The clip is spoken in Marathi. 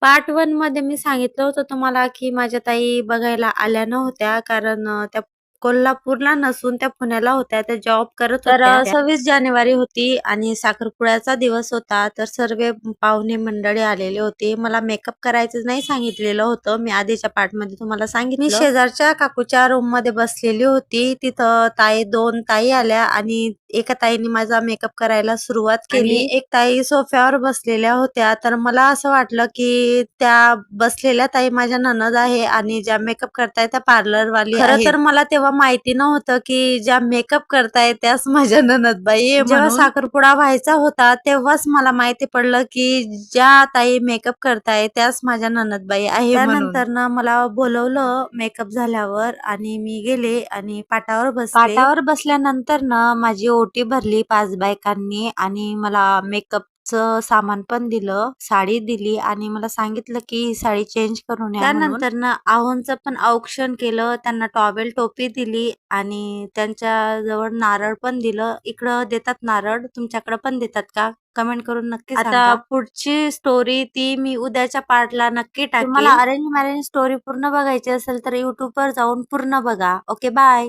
पार्ट 1 मध्ये मी सांगितलं होतं तुम्हाला, की माझ्या ताई बघायला आल्या नव्हत्या कारण त्या कोल्हापूरला नसून त्या पुण्याला होत्या. त्या जॉब करत तर होत्या. 26 जानेवारी होती आणि साखरपुड्याचा दिवस होता. तर सर्व पाहुणे मंडळी आलेले होते. मला मेकअप करायचं नाही सांगितलेलं होतं. मी आधीच्या पार्टमध्ये तुम्हाला सांगितलं. मी शेजारच्या काकूच्या रूममध्ये बसलेली होती. तिथं 2 ताई आल्या आणि एका ताईने माझा मेकअप करायला सुरुवात केली. एक ताई सोफ्यावर बसलेल्या होत्या. तर मला असं वाटलं, की त्या बसलेल्या ताई माझ्या नणंद आहे आणि ज्या मेकअप करतायत त्या पार्लरवाली आहेत. खरं तर मला तेव्हा माहिती नव्हतं, की ज्या मेकअप करतायत त्याच माझ्या नणंदबाई आहे जेव्हा साखरपुडा व्हायचा होता, तेव्हाच मला माहिती पडलं, की ज्या ताई मेकअप करतायत त्याच माझ्या नणंदबाई आहे म्हणून. त्यानंतर मला बोलवलं मेकअप झाल्यावर आणि मी गेले आणि पाटावर बसले. पाटावर बसल्यानंतर माझी ओटी भरली 5 बायकांनी आणि मला मेकअपचं सामान पण दिलं, साडी दिली आणि मला सांगितलं की ही साडी चेंज करून या म्हणून. त्यानंतर आहोंचं पण औक्षण केलं. त्यांना टॉवेल टोपी दिली आणि त्यांच्याजवळ नारळ पण दिलं. इकडं देतात नारळ, तुमच्याकडे पण देतात का? कमेंट करून नक्की सांगा. आता पुढची स्टोरी ती मी उद्याच्या पार्टला नक्की टाकेल. तुम्हाला अरेंज मॅरेज स्टोरी पूर्ण बघायची असेल तर YouTubeवर जाऊन पूर्ण बघा. Okay, bye.